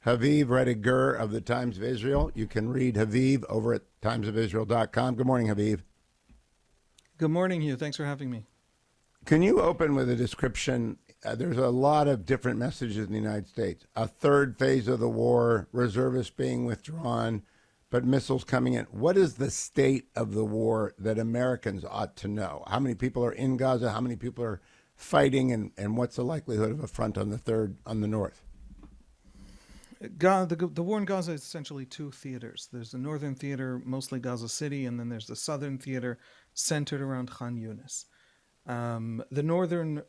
Haviv Rettig Gur of the Times of Israel. You can read Haviv over at timesofisrael.com. Good morning, Haviv. Good morning, Hugh. Thanks for having me. Can you open with a description? There's a lot of different messages in the United States. A third phase of the war, reservists being withdrawn, but missiles coming in. What is the state of the war that Americans ought to know? How many people are in Gaza? How many people are fighting? And what's the likelihood of a front on the north? The war in Gaza is essentially two theaters. There's the northern theater, mostly Gaza City, and then there's the southern theater centered around Khan Yunis. The northern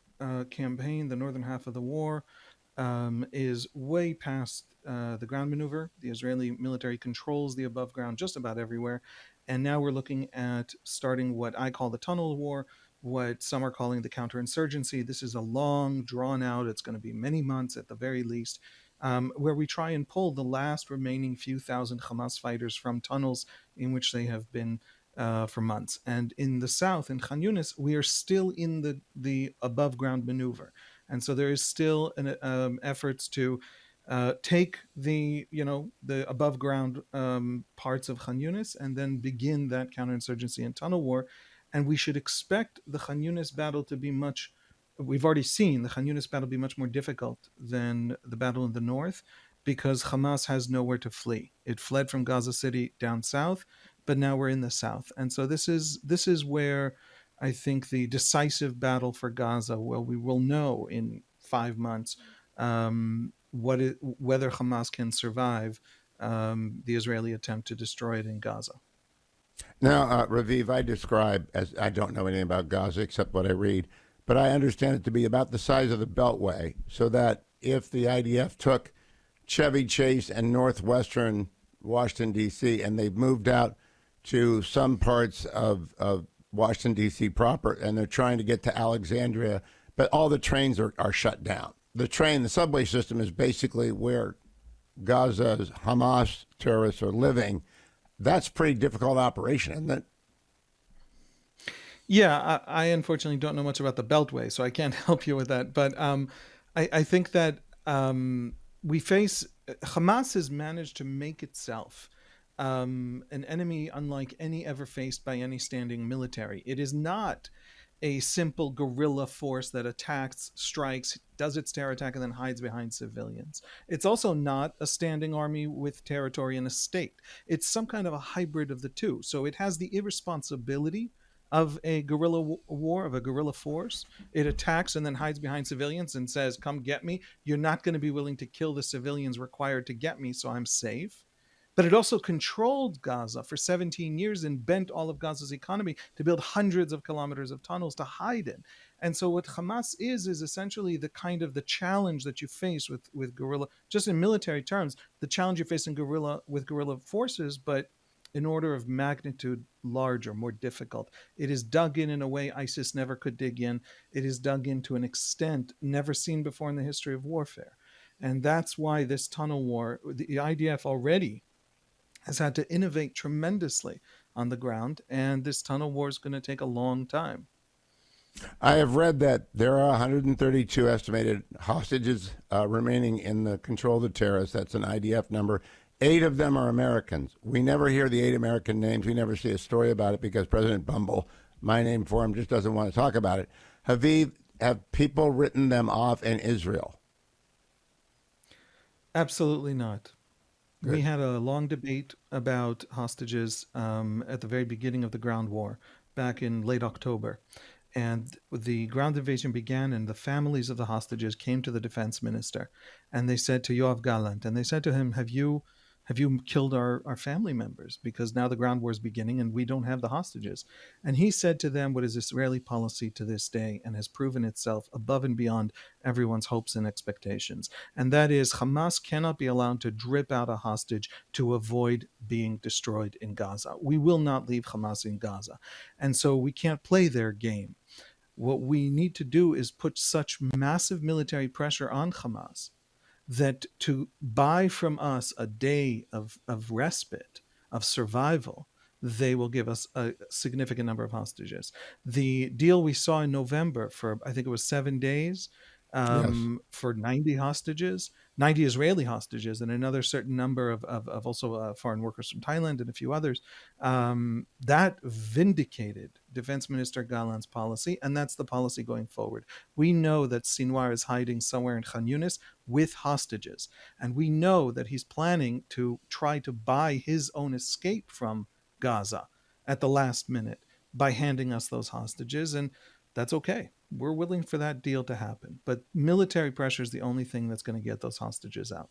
campaign, the northern half of the war, is way past the ground maneuver. The Israeli military controls the above ground just about everywhere. And now we're looking at starting what I call the tunnel war, what some are calling the counterinsurgency. This is a long, drawn out, it's going to be many months at the very least, where we try and pull the last remaining few thousand Hamas fighters from tunnels in which they have been for months. And in the south, in Khan Yunis, we are still in the above ground maneuver. And so there is still efforts to take the above ground parts of Khan Yunis and then begin that counterinsurgency and tunnel war. And we should expect the Khan Yunis battle to be we've already seen the Khan Yunis battle be much more difficult than the battle in the north because Hamas has nowhere to flee. It fled from Gaza City down south, but now we're in the south. And so this is where I think the decisive battle for Gaza, well, we will know in 5 months whether Hamas can survive the Israeli attempt to destroy it in Gaza. Now, Raviv, I describe, as I don't know anything about Gaza except what I read, but I understand it to be about the size of the Beltway, so that if the IDF took Chevy Chase and northwestern Washington, D.C., and they've moved out to some parts of Washington, D.C. proper, and they're trying to get to Alexandria, but all the trains are shut down. The subway system is basically where Gaza's Hamas terrorists are living. That's a pretty difficult operation, isn't it? Yeah, I unfortunately don't know much about the Beltway, so I can't help you with that. But I think that Hamas has managed to make itself an enemy unlike any ever faced by any standing military. It is not a simple guerrilla force that attacks, strikes, does its terror attack, and then hides behind civilians. It's also not a standing army with territory and a state. It's some kind of a hybrid of the two. So it has the irresponsibility of a guerrilla war, of a guerrilla force. It attacks and then hides behind civilians and says, come get me. You're not going to be willing to kill the civilians required to get me, so I'm safe. But it also controlled Gaza for 17 years and bent all of Gaza's economy to build hundreds of kilometers of tunnels to hide in. And so what Hamas is essentially the kind of the challenge that you face with guerrilla, just in military terms, the challenge you face with guerrilla forces, but in order of magnitude larger, more difficult. It is dug in a way ISIS never could dig in. It is dug in to an extent never seen before in the history of warfare. And that's why this tunnel war, the IDF already has had to innovate tremendously on the ground, and this tunnel war is going to take a long time. I have read that there are 132 estimated hostages remaining in the control of the terrorists. That's an IDF number. 8 of them are Americans. We never hear the 8 American names. We never see a story about it because President Bumble, my name for him, just doesn't want to talk about it. Haviv, have people written them off in Israel? Absolutely not. Good. We had a long debate about hostages at the very beginning of the ground war back in late October. And the ground invasion began, and the families of the hostages came to the defense minister, and they said to Yoav Gallant, and they said to him, have you killed our family members? Because now the ground war is beginning and we don't have the hostages. And he said to them what is Israeli policy to this day and has proven itself above and beyond everyone's hopes and expectations. And that is Hamas cannot be allowed to drip out a hostage to avoid being destroyed in Gaza. We will not leave Hamas in Gaza. And so we can't play their game. What we need to do is put such massive military pressure on Hamas that to buy from us a day of respite, of survival, they will give us a significant number of hostages. The deal we saw in November for, I think it was 7 days, Yes. for 90 hostages, 90 Israeli hostages and another certain number of also foreign workers from Thailand and a few others. That vindicated Defense Minister Gallant's policy, and that's the policy going forward. We know that Sinwar is hiding somewhere in Khan Yunis with hostages, and we know that he's planning to try to buy his own escape from Gaza at the last minute by handing us those hostages, and that's okay. We're willing for that deal to happen. But military pressure is the only thing that's going to get those hostages out.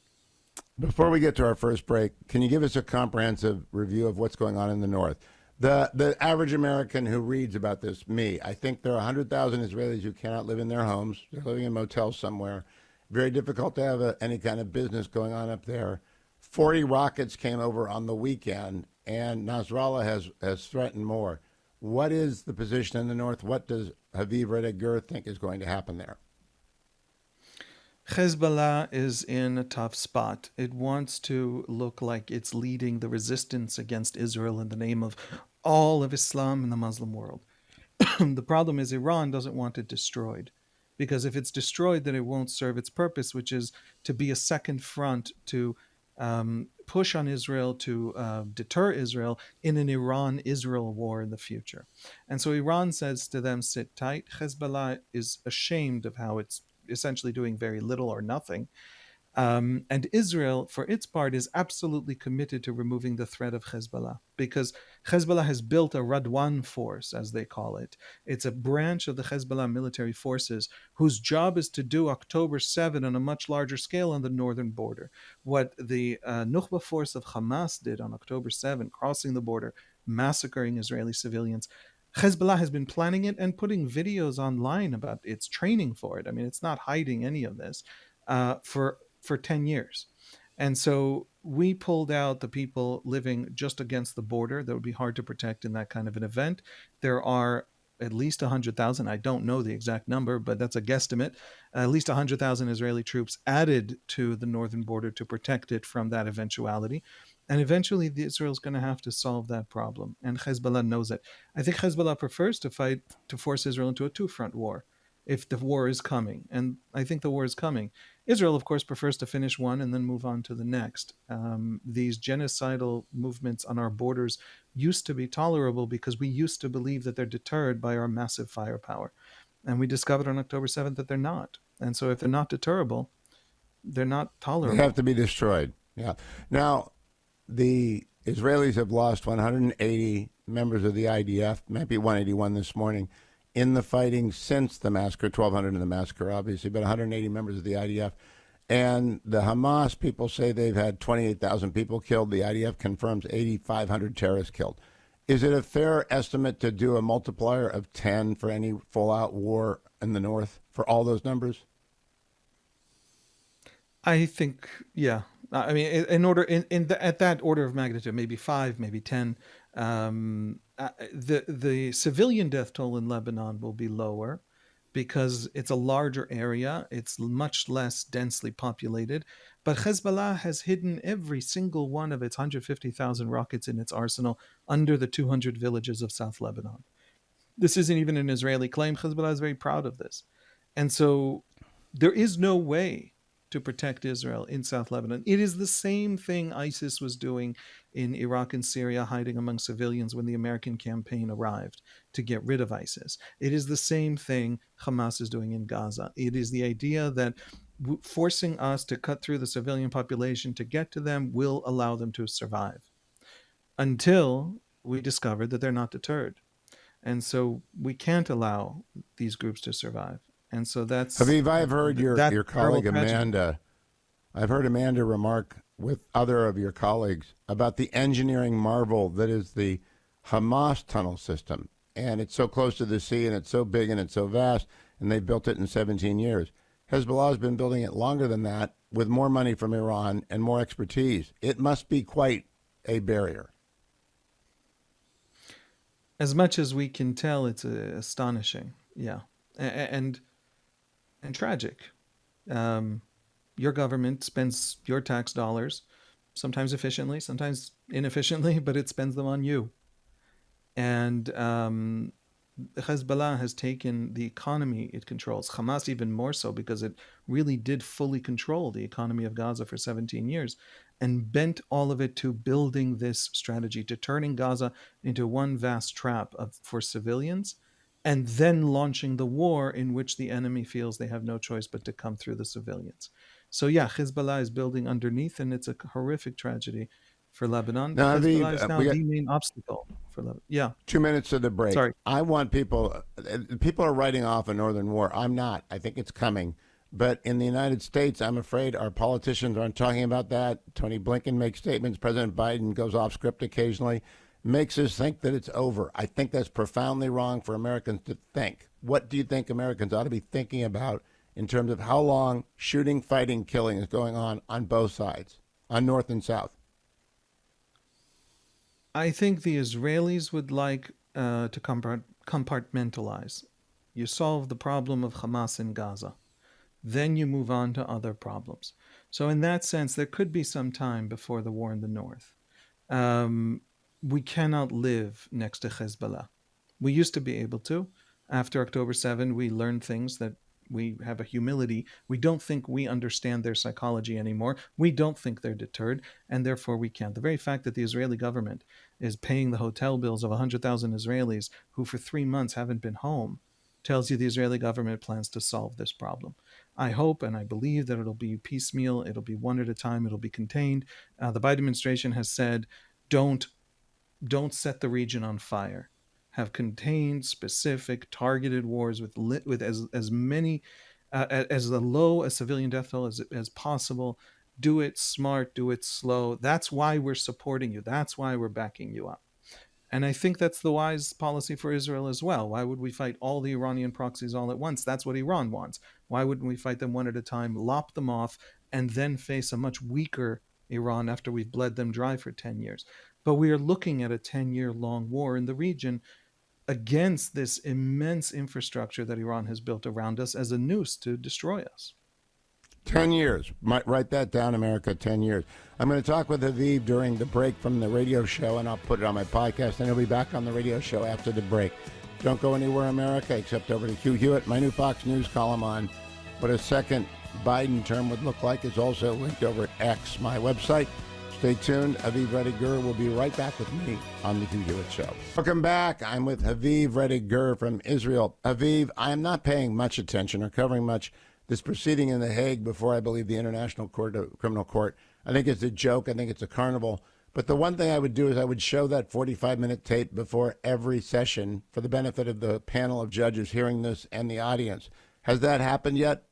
Before we get to our first break, can you give us a comprehensive review of what's going on in the north? The average American who reads about this, me, I think there are 100,000 Israelis who cannot live in their homes. They're living in motels somewhere. Very difficult to have any kind of business going on up there. 40 rockets came over on the weekend, and Nasrallah has threatened more. What is the position in the north? What does Haviv Rettig Gur think is going to happen there? Hezbollah is in a tough spot. It wants to look like it's leading the resistance against Israel in the name of all of Islam in the Muslim world. The problem is Iran doesn't want it destroyed, because if it's destroyed, then it won't serve its purpose, which is to be a second front to push on Israel, to deter Israel in an Iran-Israel war in the future. And so Iran says to them, sit tight. Hezbollah is ashamed of how it's essentially doing very little or nothing. And Israel, for its part, is absolutely committed to removing the threat of Hezbollah, because Hezbollah has built a Radwan force, as they call it. It's a branch of the Hezbollah military forces whose job is to do October 7 on a much larger scale on the northern border. What the Nukhba force of Hamas did on October 7, crossing the border, massacring Israeli civilians, Hezbollah has been planning it and putting videos online about its training for it. I mean, it's not hiding any of this for 10 years. And so we pulled out the people living just against the border that would be hard to protect in that kind of an event. There are at least 100,000, I don't know the exact number, but that's a guesstimate, at least 100,000 Israeli troops added to the northern border to protect it from that eventuality. And eventually, Israel's going to have to solve that problem. And Hezbollah knows it. I think Hezbollah prefers to fight to force Israel into a two-front war if the war is coming. And I think the war is coming. Israel, of course, prefers to finish one and then move on to the next. These genocidal movements on our borders used to be tolerable because we used to believe that they're deterred by our massive firepower. And we discovered on October 7th that they're not. And so if they're not deterrable, they're not tolerable. They have to be destroyed. Yeah. Now, the Israelis have lost 180 members of the IDF, maybe 181 this morning, in the fighting since the massacre, 1,200 in the massacre, obviously, but 180 members of the IDF. And the Hamas people say they've had 28,000 people killed. The IDF confirms 8,500 terrorists killed. Is it a fair estimate to do a multiplier of 10 for any full-out war in the north for all those numbers? I think, yeah. I mean, at that order of magnitude, maybe 5, maybe 10. The civilian death toll in Lebanon will be lower because it's a larger area. It's much less densely populated. But Hezbollah has hidden every single one of its 150,000 rockets in its arsenal under the 200 villages of South Lebanon. This isn't even an Israeli claim. Hezbollah is very proud of this. And so there is no way to protect Israel in South Lebanon. It is the same thing ISIS was doing in Iraq and Syria, hiding among civilians when the American campaign arrived to get rid of ISIS. It is the same thing Hamas is doing in Gaza. It is the idea that forcing us to cut through the civilian population to get to them will allow them to survive until we discover that they're not deterred. And so we can't allow these groups to survive. And so that's Haviv, I've heard your colleague tragedy. Amanda. I've heard Amanda remark with other of your colleagues about the engineering marvel that is the Hamas tunnel system. And it's so close to the sea, and it's so big, and it's so vast, and they built it in 17 years. Hezbollah has been building it longer than that with more money from Iran and more expertise. It must be quite a barrier. As much as we can tell, it's astonishing. Yeah. And tragic. Your government spends your tax dollars, sometimes efficiently, sometimes inefficiently, but it spends them on you. And Hezbollah has taken the economy it controls, Hamas even more so because it really did fully control the economy of Gaza for 17 years, and bent all of it to building this strategy, to turning Gaza into one vast trap for civilians, and then launching the war in which the enemy feels they have no choice but to come through the civilians. So, yeah, Hezbollah is building underneath, and it's a horrific tragedy for Lebanon. Now, Hezbollah Aviv, is now we got the main obstacle for Lebanon. Yeah, 2 minutes to the break. sorry. I want people, people are writing off a northern war. I'm not. I think it's coming. But in the United States, I'm afraid our politicians aren't talking about that. Tony Blinken makes statements. President Biden goes off script occasionally, makes us think that it's over. I think that's profoundly wrong for Americans to think. What do you think Americans ought to be thinking about in terms of how long shooting, fighting, killing is going on both sides, on North and South? I think the Israelis would like to compartmentalize. You solve the problem of Hamas in Gaza, then you move on to other problems. So, in that sense, there could be some time before the war in the north. Um, we cannot live next to Hezbollah. We used to be able to. After October 7, we learned things that we have a humility. We don't think we understand their psychology anymore. We don't think they're deterred, and therefore we can't. The very fact that the Israeli government is paying the hotel bills of 100,000 Israelis who for 3 months haven't been home tells you the Israeli government plans to solve this problem. I hope and I believe that it'll be piecemeal, it'll be one at a time, it'll be contained. The Biden administration has said, don't don't set the region on fire. Have contained, specific, targeted wars with as many as the low a civilian death toll as possible. Do it smart, do it slow. That's why we're supporting you. That's why we're backing you up. And I think that's the wise policy for Israel as well. Why would we fight all the Iranian proxies all at once? That's what Iran wants. Why wouldn't we fight them one at a time, lop them off, and then face a much weaker Iran after we've bled them dry for 10 years? But we are looking at a 10-year long war in the region against this immense infrastructure that Iran has built around us as a noose to destroy us. 10 years. Might write that down, America, 10 years. I'm going to talk with Haviv during the break from the radio show, and I'll put it on my podcast, and he'll be back on the radio show after the break. Don't go anywhere, America, except over to Hugh Hewitt. My new Fox News column on what a second Biden term would look like is also linked over at X, my website. Stay tuned. Haviv Rettig Gur will be right back with me on the Hugh Hewitt Show. Welcome back. I'm with Haviv Rettig Gur from Israel. Haviv, I am not paying much attention or covering much this proceeding in The Hague before I believe the International Criminal Court. I think it's a joke. I think it's a carnival. But the one thing I would do is I would show that 45-minute tape before every session for the benefit of the panel of judges hearing this and the audience. Has that happened yet?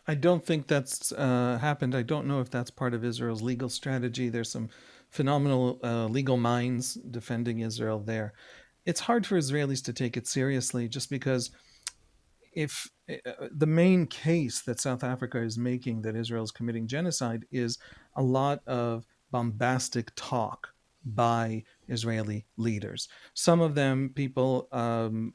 I don't think that's happened. I don't know if that's part of Israel's legal strategy. There's some phenomenal legal minds defending Israel there. It's hard for Israelis to take it seriously just because if the main case that South Africa is making that Israel is committing genocide is a lot of bombastic talk by Israeli leaders. Some of them people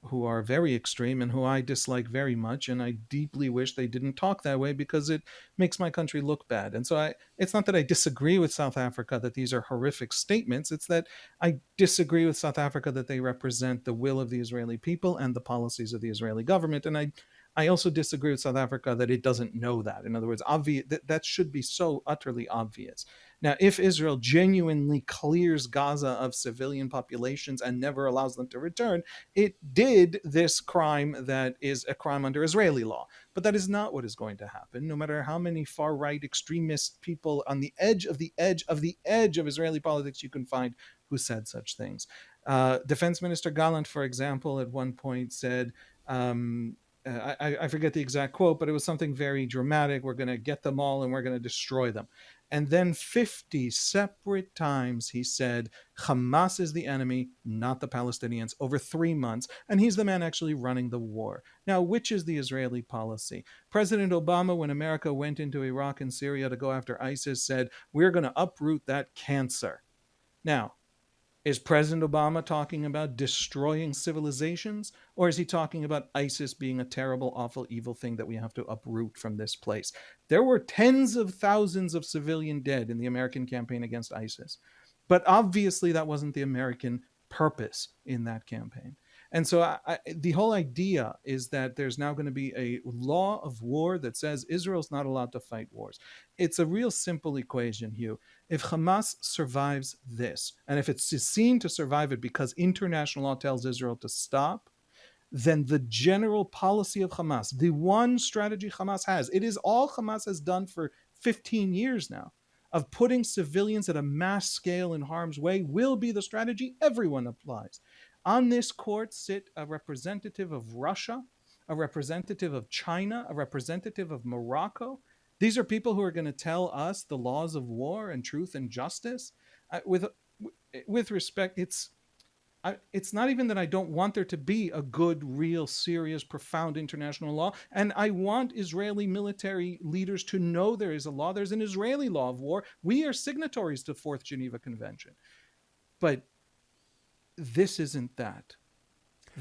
who are very extreme and who I dislike very much, and I deeply wish they didn't talk that way because it makes my country look bad. And so it's not that I disagree with South Africa that these are horrific statements. It's that I disagree with South Africa that they represent the will of the Israeli people and the policies of the Israeli government. And I also disagree with South Africa that it doesn't know that. In other words, that should be so utterly obvious. Now, if Israel genuinely clears Gaza of civilian populations and never allows them to return, it did this crime that is a crime under Israeli law. But that is not what is going to happen, no matter how many far-right extremist people on the edge of the edge of the edge of Israeli politics you can find who said such things. Defense Minister Gallant, for example, at one point said, I forget the exact quote, but it was something very dramatic. We're going to get them all and we're going to destroy them. And then 50 separate times he said, Hamas is the enemy, not the Palestinians, over 3 months. And he's the man actually running the war. Now, which is the Israeli policy? President Obama, when America went into Iraq and Syria to go after ISIS, said, we're going to uproot that cancer. Now, is President Obama talking about destroying civilizations, or is he talking about ISIS being a terrible, awful, evil thing that we have to uproot from this place? There were tens of thousands of civilian dead in the American campaign against ISIS. But obviously that wasn't the American purpose in that campaign. And so the whole idea is that there's now going to be a law of war that says Israel's not allowed to fight wars. It's a real simple equation, Hugh. If Hamas survives this, and if it's seen to survive it because international law tells Israel to stop, then the general policy of Hamas, the one strategy Hamas has, it is all Hamas has done for 15 years now, of putting civilians at a mass scale in harm's way, will be the strategy everyone applies. On this court sit a representative of Russia, a representative of China, a representative of Morocco. These are people who are going to tell us the laws of war and truth and justice. With respect, it's not even that I don't want there to be a good, real, serious, profound international law. And I want Israeli military leaders to know there is a law. There's an Israeli law of war. We are signatories to the Fourth Geneva Convention. But this isn't that.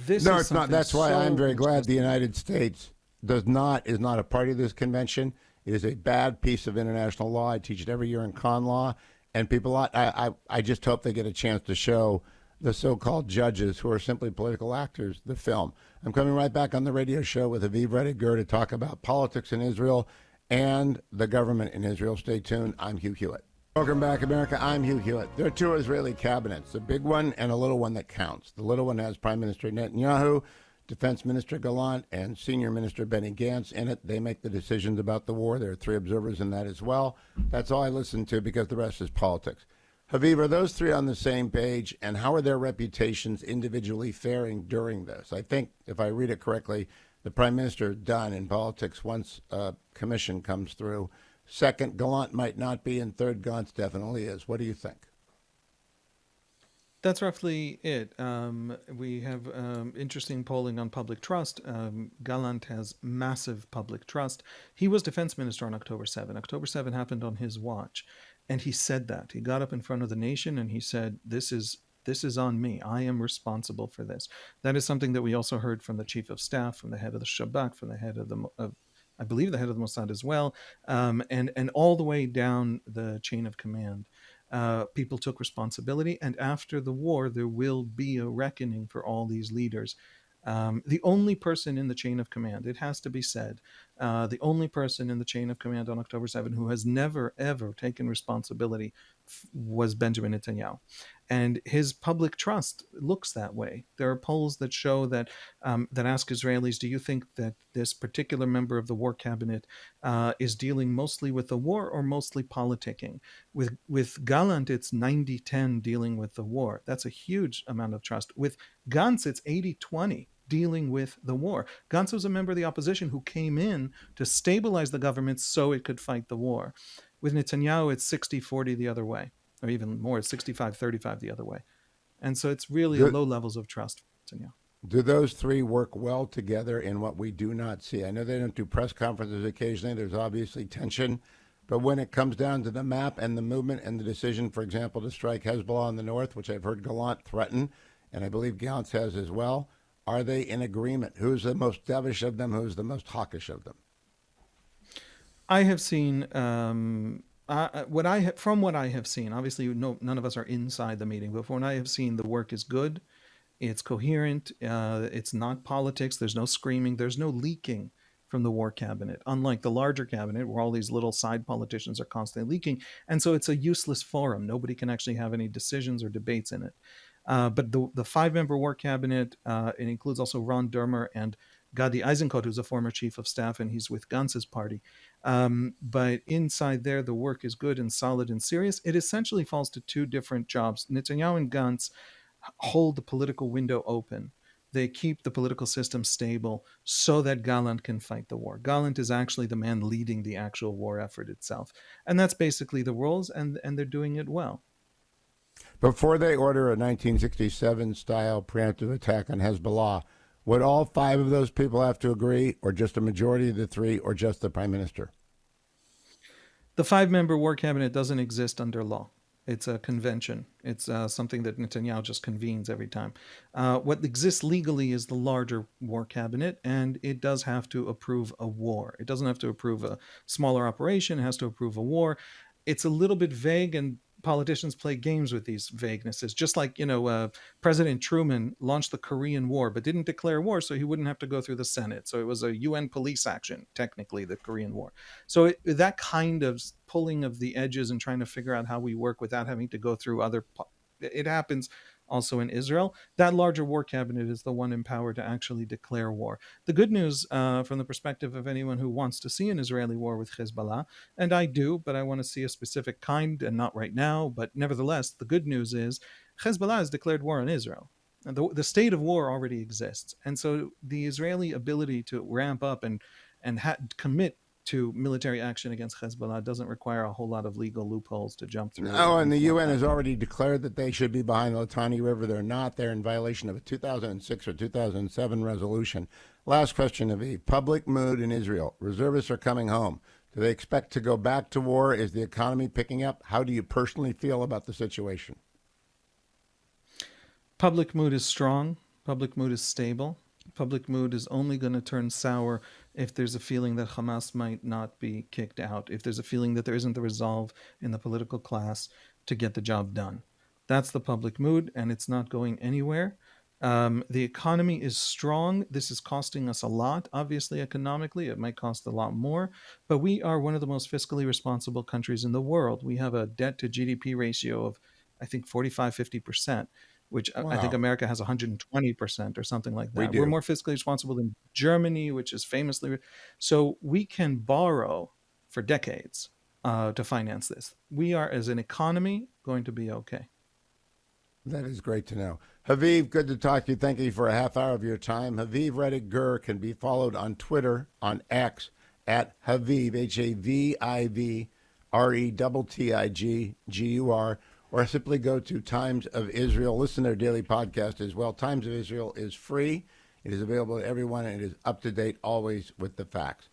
No, it's not. That's why I'm very glad the United States is not a party to this convention. It is a bad piece of international law. I teach it every year in con law. And people, I just hope they get a chance to show the so-called judges who are simply political actors the film. I'm coming right back on the radio show with Haviv Rettig Gur to talk about politics in Israel and the government in Israel. Stay tuned. I'm Hugh Hewitt. Welcome back, America. I'm Hugh Hewitt. There are two Israeli cabinets, a big one and a little one that counts. The little one has Prime Minister Netanyahu, Defense Minister Gallant, and Senior Minister Benny Gantz in it. They make the decisions about the war. There are three observers in that as well. That's all I listen to because the rest is politics. Haviv, are those three on the same page, and how are their reputations individually faring during this? I think, if I read it correctly, the Prime Minister is done in politics once a commission comes through. Second, Gallant might not be, and third, Gantz definitely is. What do you think? That's roughly it. We have interesting polling on public trust. Gallant has massive public trust. He was defense minister on October 7. October 7 happened on his watch. And he said that. He got up in front of the nation and he said, this is on me. I am responsible for this. That is something that we also heard from the chief of staff, from the head of the Shabak, from the head of I believe the head of the Mossad as well, and all the way down the chain of command. People took responsibility, and after the war, there will be a reckoning for all these leaders. The only person in the chain of command, it has to be said, the only person in the chain of command on October 7 who has never, ever taken responsibility was Benjamin Netanyahu. And his public trust looks that way. There are polls that show that ask Israelis, do you think that this particular member of the war cabinet is dealing mostly with the war or mostly politicking? With Gallant, it's 90-10 dealing with the war. That's a huge amount of trust. With Gantz, it's 80-20 dealing with the war. Gantz was a member of the opposition who came in to stabilize the government so it could fight the war. With Netanyahu, it's 60-40 the other way, or even more, it's 65-35 the other way. And so it's really low levels of trust for Netanyahu. Do those three work well together in what we do not see? I know they don't do press conferences occasionally. There's obviously tension. But when it comes down to the map and the movement and the decision, for example, to strike Hezbollah in the north, which I've heard Gallant threaten, and I believe Gantz has as well, are they in agreement? Who's the most dovish of them? Who's the most hawkish of them? I have seen from what I have seen. Obviously, none of us are inside the meeting, but from what I have seen, the work is good. It's coherent. It's not politics. There's no screaming. There's no leaking from the war cabinet, unlike the larger cabinet where all these little side politicians are constantly leaking. And so it's a useless forum. Nobody can actually have any decisions or debates in it. But the five-member war cabinet, it includes also Ron Dermer and Gadi Eisenkot, who's a former chief of staff, and he's with Gantz's party. But inside there, the work is good and solid and serious. It essentially falls to two different jobs. Netanyahu and Gantz hold the political window open. They keep the political system stable so that Gallant can fight the war. Gallant is actually the man leading the actual war effort itself. And that's basically the roles, and they're doing it well. Before they order a 1967-style preemptive attack on Hezbollah, would all five of those people have to agree, or just a majority of the three, or just the prime minister? The five-member war cabinet doesn't exist under law. It's a convention. It's something that Netanyahu just convenes every time. What exists legally is the larger war cabinet, and it does have to approve a war. It doesn't have to approve a smaller operation. It has to approve a war. It's a little bit vague, and politicians play games with these vaguenesses, just like, President Truman launched the Korean War, but didn't declare war so he wouldn't have to go through the Senate. So it was a UN police action, technically, the Korean War. So that kind of pulling of the edges and trying to figure out how we work without having to go through it happens also in Israel. That larger war cabinet is the one empowered to actually declare war. The good news, from the perspective of anyone who wants to see an Israeli war with Hezbollah, and I do, but I want to see a specific kind and not right now. But nevertheless, the good news is Hezbollah has declared war on Israel. The state of war already exists. And so the Israeli ability to ramp up and commit to military action against Hezbollah doesn't require a whole lot of legal loopholes to jump through. Oh, and the UN has already declared that they should be behind the Litani River. They're not. They're in violation of a 2006 or 2007 resolution. Last question, Aviv. Public mood in Israel. Reservists are coming home. Do they expect to go back to war? Is the economy picking up? How do you personally feel about the situation? Public mood is strong. Public mood is stable. Public mood is only going to turn sour if there's a feeling that Hamas might not be kicked out, if there's a feeling that there isn't the resolve in the political class to get the job done. That's the public mood, and it's not going anywhere. The economy is strong. This is costing us a lot. Obviously, economically, it might cost a lot more, but we are one of the most fiscally responsible countries in the world. We have a debt to GDP ratio of, I think, 45-50%. Which I think Wow. America has 120% or something like We that. We're do. more fiscally responsible than Germany, which is famously. So we can borrow for decades to finance this. We are, as an economy, going to be okay. That is great to know. Haviv, good to talk to you. Thank you for a half hour of your time. Haviv Rettig Gur can be followed on Twitter, on X, at Haviv, Haviv Rettig Gur, or simply go to Times of Israel. Listen to their daily podcast as well. Times of Israel is free. It is available to everyone, and it is up to date always with the facts.